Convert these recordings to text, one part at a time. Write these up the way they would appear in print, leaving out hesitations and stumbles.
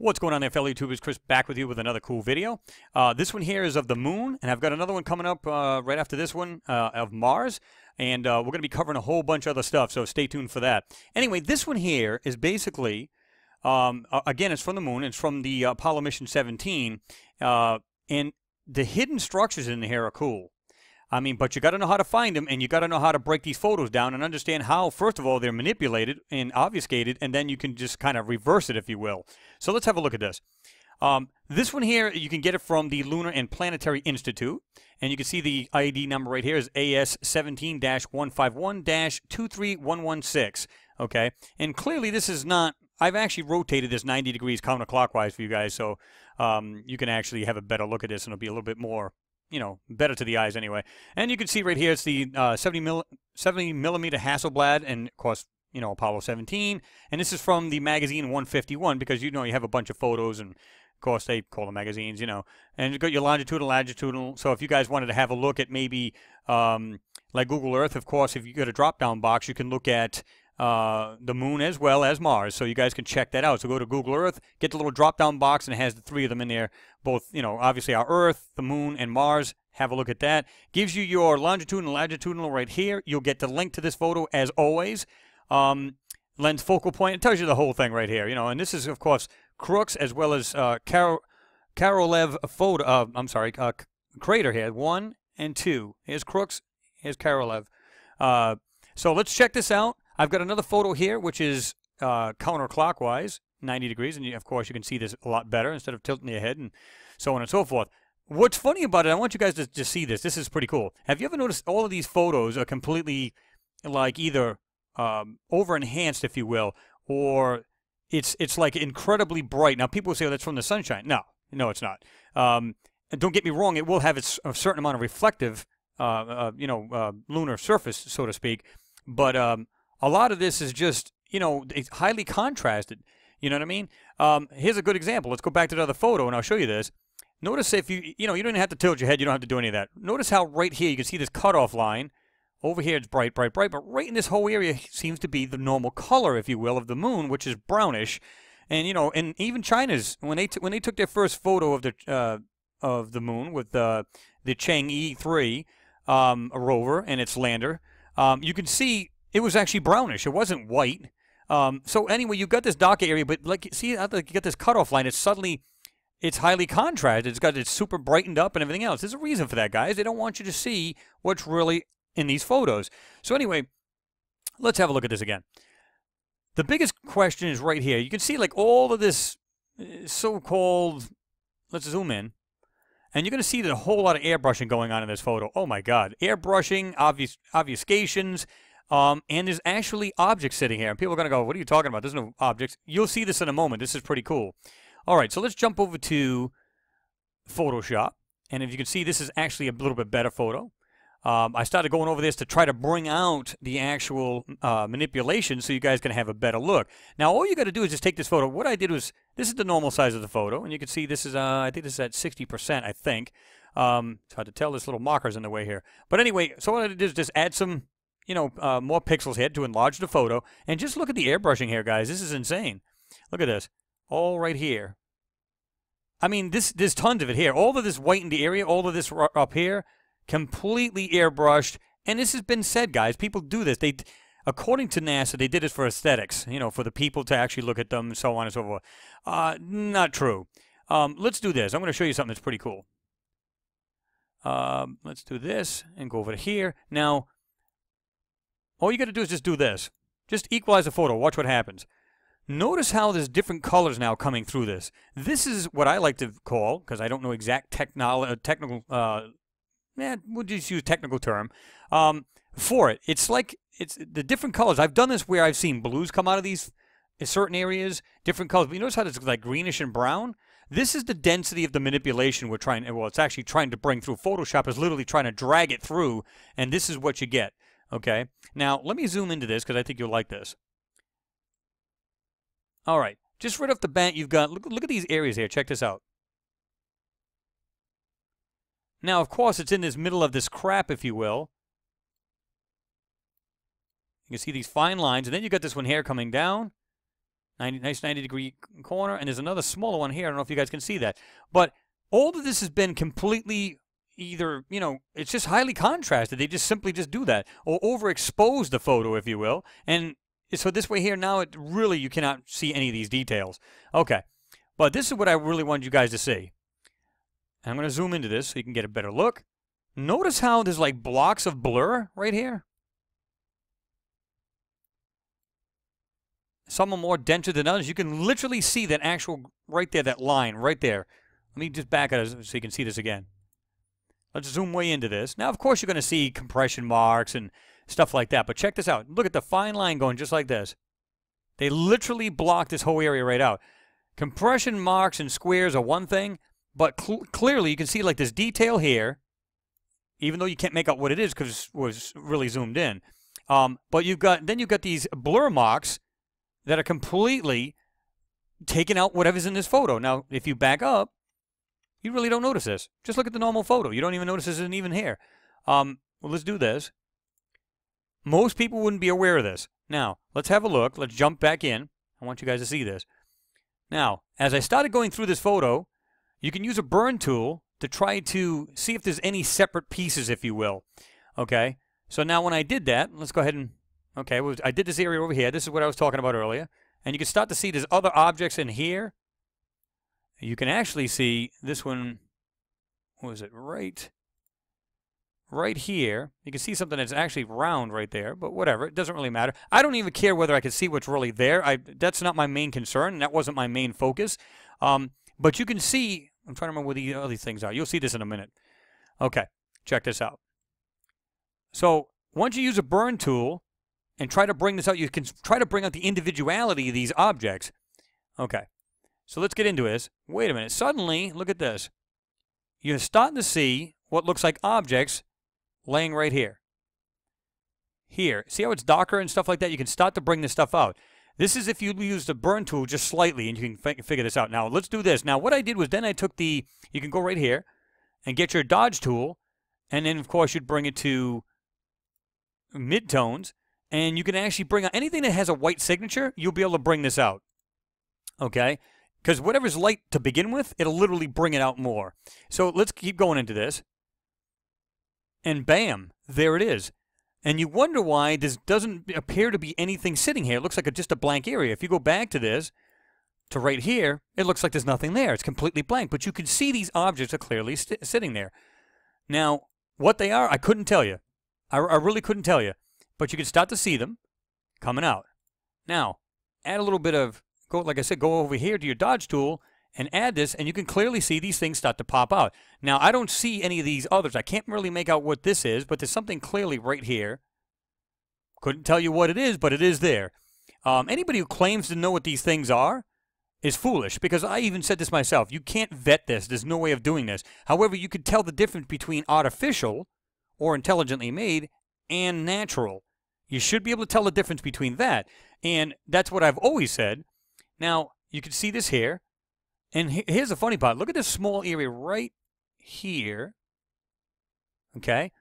What's going on there, fellow YouTubers? Chris back with you with another cool video. This one here is of the moon, and I've got another one coming up right after this one of Mars, and we're going to be covering a whole bunch of other stuff, so stay tuned for that. Anyway, this one here is basically, again, it's from the moon. It's from the Apollo Mission 17, and the hidden structures in here are cool. I mean, but you got to know how to find them, and you got to know how to break these photos down and understand how, first of all, they're manipulated and obfuscated, and then you can just kind of reverse it, if you will. So let's have a look at this. This one here, you can get it from the Lunar and Planetary Institute, and you can see the ID number right here is AS17-151-23116. Okay, and clearly this is not. I've actually rotated this 90 degrees counterclockwise for you guys, so you can actually have a better look at this, and it'll be a little bit more, you know, better to the eyes anyway. And you can see right here, it's the 70 millimeter Hasselblad, and of course, you know, Apollo 17. And this is from the magazine 151, because you know you have a bunch of photos, and of course they call them magazines, you know. And you've got your longitudinal. So if you guys wanted to have a look at maybe like Google Earth, of course, if you got a drop-down box, you can look at the moon as well as Mars, so you guys can check that out. So go to Google Earth, get the little drop-down box, and it has the three of them in there, both, you know, obviously our Earth, the moon, and Mars. Have a look at that. Gives you your longitudinal, latitudinal right here. You'll get the link to this photo as always. Lens focal point, it tells you the whole thing right here, you know. And this is, of course, Crookes as well as Korolev photo. Crater here, 1 and 2. Here's Crookes, here's Korolev. So let's check this out. I've got another photo here, which is counterclockwise, 90 degrees, and of course you can see this a lot better instead of tilting your head and so on and so forth. What's funny about it, I want you guys to just see this. This is pretty cool. Have you ever noticed all of these photos are completely like either over-enhanced, if you will, or it's like incredibly bright. Now, people will say, oh, that's from the sunshine. No, it's not. And don't get me wrong, it will have a certain amount of reflective, lunar surface, so to speak, but a lot of this is just, you know, it's highly contrasted. You know what I mean? Here's a good example. Let's go back to the other photo, and I'll show you this. Notice if you don't even have to tilt your head. You don't have to do any of that. Notice how right here you can see this cutoff line. Over here it's bright, bright, bright, but right in this whole area seems to be the normal color, if you will, of the moon, which is brownish. And you know, and even China's when they took their first photo of the moon with the Chang'e 3 rover and its lander, you can see it was actually brownish. It wasn't white. So anyway, you got this darker area, but like, see, you got this cutoff line. It's highly contrasted. It's super brightened up and everything else. There's a reason for that, guys. They don't want you to see what's really in these photos. So anyway, let's have a look at this again. The biggest question is right here. You can see like all of this so-called, let's zoom in, and you're going to see there's a whole lot of airbrushing going on in this photo. Oh my God. Airbrushing, obfuscations, and there's actually objects sitting here. And people are going to go, what are you talking about? There's no objects. You'll see this in a moment. This is pretty cool. All right, so let's jump over to Photoshop. And if you can see, this is actually a little bit better photo. I started going over this to try to bring out the actual manipulation so you guys can have a better look. Now, all you got to do is just take this photo. What I did was, this is the normal size of the photo. And you can see this is, I think this is at 60%, I think. It's hard to tell. There's little markers in the way here. But anyway, so what I did is just add some, you know, more pixels here to enlarge the photo. And just look at the airbrushing here, guys. This is insane. Look at this. All right here. I mean, there's tons of it here. All of this whitened area, all of this up here, completely airbrushed. And this has been said, guys. People do this. According to NASA, they did it for aesthetics, you know, for the people to actually look at them and so on and so forth. Not true. Let's do this. I'm going to show you something that's pretty cool. Let's do this and go over to here. Now, all you got to do is just do this. Just equalize the photo. Watch what happens. Notice how there's different colors now coming through this. This is what I like to call, because I don't know exact technical, we'll just use technical term, for it. It's like, it's the different colors. I've done this where I've seen blues come out of these certain areas, different colors. But you notice how it's like greenish and brown? This is the density of the manipulation we're trying, well, it's actually trying to bring through. Photoshop is literally trying to drag it through, and this is what you get, okay? Now, let me zoom into this, because I think you'll like this. All right, just right off the bat, you've got, look at these areas here. Check this out. Now, of course, it's in this middle of this crap, if you will. You can see these fine lines, and then you got this one here coming down. Nice 90-degree corner, and there's another smaller one here. I don't know if you guys can see that. But all of this has been completely either, you know, it's just highly contrasted. They just simply just do that, or overexpose the photo, if you will. And so this way here now, it really, you cannot see any of these details. Okay, but this is what I really wanted you guys to see. I'm going to zoom into this so you can get a better look. Notice how there's like blocks of blur right here. Some are more denser than others. You can literally see that actual, right there, that line right there. Let me just back it so you can see this again. Let's zoom way into this. Now, of course, you're going to see compression marks and stuff like that. But check this out. Look at the fine line going just like this. They literally block this whole area right out. Compression marks and squares are one thing, but clearly you can see like this detail here, even though you can't make out what it is because it was really zoomed in. But you've got these blur marks that are completely taking out whatever's in this photo. Now, if you back up, you really don't notice this. Just look at the normal photo. You don't even notice this isn't even here. Well, let's do this. Most people wouldn't be aware of this. Now, let's have a look. Let's jump back in. I want you guys to see this. Now, as I started going through this photo, you can use a burn tool to try to see if there's any separate pieces, if you will. Okay? So now when I did that, let's go ahead and, okay, I did this area over here. This is what I was talking about earlier. And you can start to see there's other objects in here. You can actually see this one, what was it, right here. You can see something that's actually round right there, but whatever. It doesn't really matter. I don't even care whether I can see what's really there. That's not my main concern, and that wasn't my main focus. But you can see, I'm trying to remember what the other things are. You'll see this in a minute. Okay, check this out. So once you use a burn tool and try to bring this out, you can try to bring out the individuality of these objects. Okay. So let's get into this. Wait a minute. Suddenly, look at this. You're starting to see what looks like objects laying right here. Here. See how it's darker and stuff like that? You can start to bring this stuff out. This is if you use the burn tool just slightly, and you can figure this out. Now, let's do this. Now, what I did was then I took you can go right here and get your dodge tool, and then, of course, you'd bring it to midtones, and you can actually bring out anything that has a white signature, you'll be able to bring this out. Okay? Because whatever's light to begin with, it'll literally bring it out more. So let's keep going into this. And bam, there it is. And you wonder why this doesn't appear to be anything sitting here. It looks like just a blank area. If you go back to this, to right here, it looks like there's nothing there. It's completely blank. But you can see these objects are clearly sitting there. Now, what they are, I couldn't tell you. I really couldn't tell you. But you can start to see them coming out. Now, add a little bit of, like I said, go over here to your dodge tool and add this, and you can clearly see these things start to pop out. Now, I don't see any of these others. I can't really make out what this is, but there's something clearly right here. Couldn't tell you what it is, but it is there. Anybody who claims to know what these things are is foolish, because I even said this myself. You can't vet this. There's no way of doing this. However, you could tell the difference between artificial or intelligently made and natural. You should be able to tell the difference between that, and that's what I've always said. Now, you can see this here, and here's the funny part. Look at this small area right here. Okay?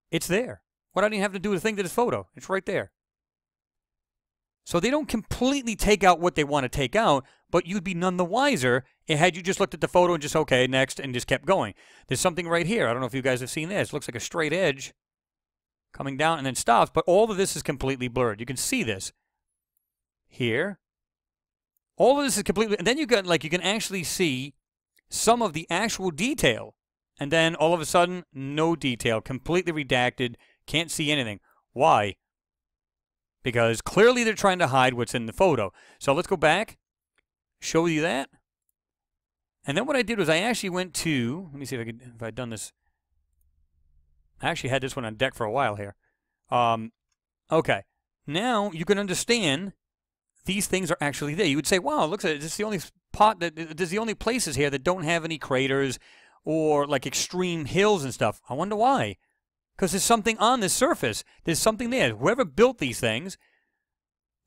It's there. What I didn't have to do with a thing to this photo. It's right there. So they don't completely take out what they want to take out, but you'd be none the wiser had you just looked at the photo and just, okay, next, and just kept going. There's something right here. I don't know if you guys have seen this. It looks like a straight edge coming down and then stops, but all of this is completely blurred. You can see this here. All of this is completely, and then you got, like, you can actually see some of the actual detail, and then all of a sudden, no detail, completely redacted, can't see anything. Why? Because clearly they're trying to hide what's in the photo. So let's go back, show you that. And then what I did was I actually went to, let me see if I'd done this. I actually had this one on deck for a while here. Okay. Now you can understand these things are actually there. You would say, wow, look at it. This is the only spot there's the only places here that don't have any craters or like extreme hills and stuff. I wonder why. Because there's something on this surface. There's something there. Whoever built these things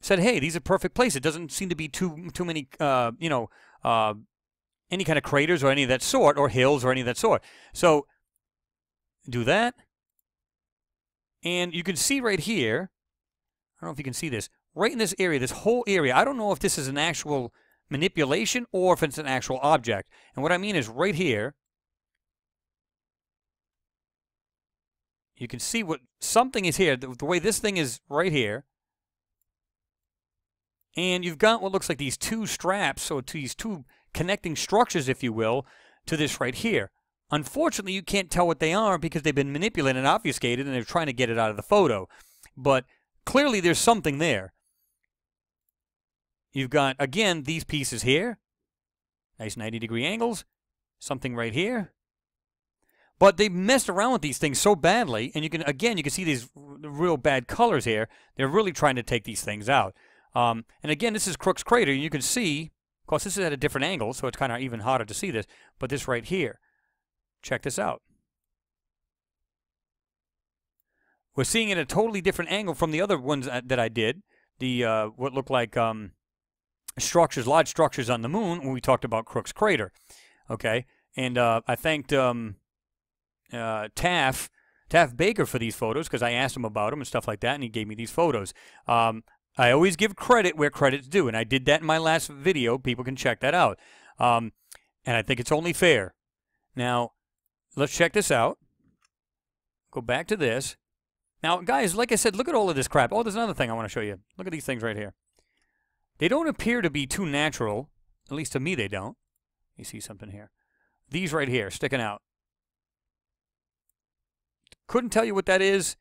said, hey, these are perfect places. It doesn't seem to be too many, any kind of craters or any of that sort, or hills or any of that sort. So do that. And you can see right here, I don't know if you can see this, right in this area, this whole area. I don't know if this is an actual manipulation or if it's an actual object. And what I mean is right here, you can see what something is here, the way this thing is right here. And you've got what looks like these two straps, so these two connecting structures, if you will, to this right here. Unfortunately, you can't tell what they are because they've been manipulated and obfuscated and they're trying to get it out of the photo. But clearly there's something there. You've got, again, these pieces here. Nice 90-degree angles. Something right here. But they messed around with these things so badly, and you can see these real bad colors here. They're really trying to take these things out. And again, this is Crook's crater. You can see, of course, this is at a different angle, so it's kind of even harder to see this. But this right here, check this out. We're seeing it at a totally different angle from the other ones that I did. The what looked like structures, large structures on the moon when we talked about Crook's crater. Okay, and I thanked Taff Baker for these photos because I asked him about them and stuff like that, and he gave me these photos. I always give credit where credit's due, and I did that in my last video. People can check that out. And I think it's only fair. Now, let's check this out. Go back to this. Now, guys, like I said, look at all of this crap. Oh, there's another thing I want to show you. Look at these things right here. They don't appear to be too natural. At least to me, they don't. You see something here. These right here, sticking out. Couldn't tell you what that is.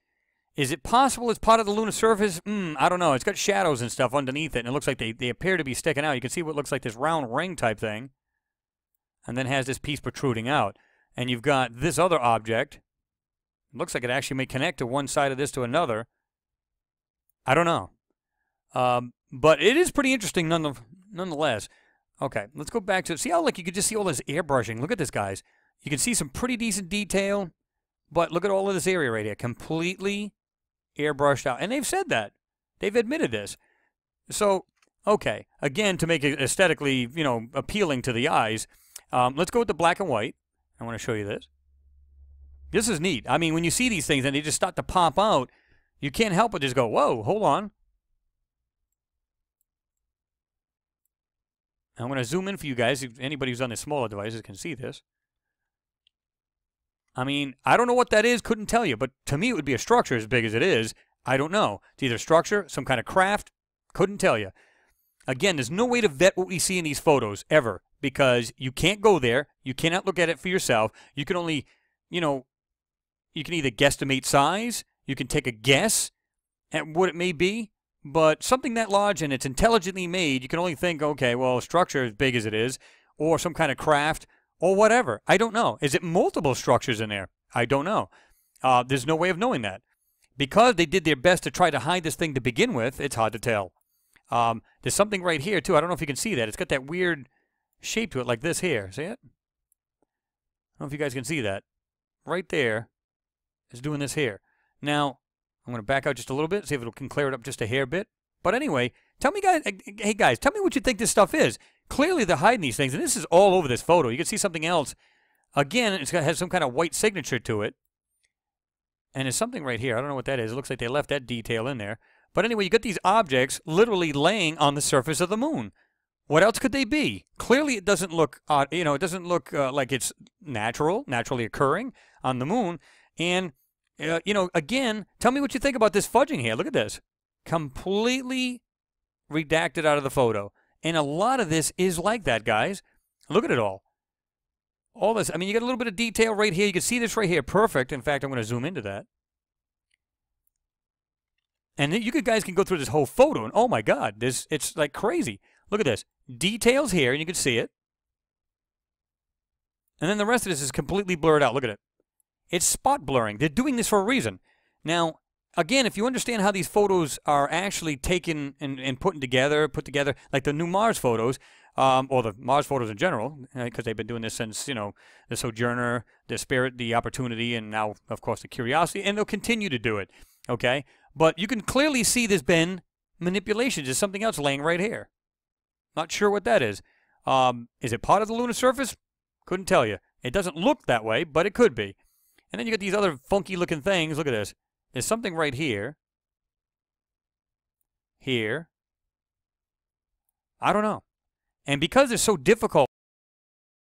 Is it possible it's part of the lunar surface? I don't know. It's got shadows and stuff underneath it, and it looks like they appear to be sticking out. You can see what looks like this round ring type thing, and then has this piece protruding out. And you've got this other object. It looks like it actually may connect to one side of this to another. I don't know. But it is pretty interesting nonetheless. Okay, let's go back to, see how like you could just see all this airbrushing. Look at this, guys. You can see some pretty decent detail, but look at all of this area right here. Completely airbrushed out. And they've said that. They've admitted this. So, okay, again, to make it aesthetically, appealing to the eyes, let's go with the black and white. I want to show you this. This is neat. I mean, when you see these things and they just start to pop out, you can't help but just go, whoa, hold on. I'm going to zoom in for you guys. Anybody who's on the smaller devices can see this. I mean, I don't know what that is. Couldn't tell you. But to me, it would be a structure as big as it is. I don't know. It's either structure, some kind of craft. Couldn't tell you. Again, there's no way to vet what we see in these photos ever because you can't go there. You cannot look at it for yourself. You can only, you can either guesstimate size. You can take a guess at what it may be. But something that large and it's intelligently made, you can only think, okay, well, structure as big as it is, or some kind of craft, or whatever. I don't know. Is it multiple structures in there? I don't know. There's no way of knowing that. Because they did their best to try to hide this thing to begin with, it's hard to tell. There's something right here, too. I don't know if you can see that. It's got that weird shape to it like this here. See it? I don't know if you guys can see that. Right there is doing this here. Now, I'm going to back out just a little bit, see if it can clear it up just a hair bit. But anyway, tell me, guys, hey, guys, tell me what you think this stuff is. Clearly, they're hiding these things, and this is all over this photo. You can see something else. Again, it has some kind of white signature to it. And there's something right here. I don't know what that is. It looks like they left that detail in there. But anyway, you got these objects literally laying on the surface of the moon. What else could they be? Clearly, it doesn't look, it doesn't look like it's naturally occurring on the moon. And again, tell me what you think about this fudging here. Look at this. Completely redacted out of the photo. And a lot of this is like that, guys. Look at it all. All this. I mean, you got a little bit of detail right here. You can see this right here. Perfect. In fact, I'm going to zoom into that. And you guys can go through this whole photo. And oh, my God. It's like crazy. Look at this. Details here, and you can see it. And then the rest of this is completely blurred out. Look at it. It's spot blurring. They're doing this for a reason. Now, again, if you understand how these photos are actually taken and put together, like the new Mars photos, or the Mars photos in general, because they've been doing this since, the Sojourner, the Spirit, the Opportunity, and now, of course, the Curiosity, and they'll continue to do it, okay? But you can clearly see there's been manipulations. There's something else laying right here. Not sure what that is. Is it part of the lunar surface? Couldn't tell you. It doesn't look that way, but it could be. And then you got these other funky-looking things. Look at this. There's something right here. here. I don't know. And because it's so difficult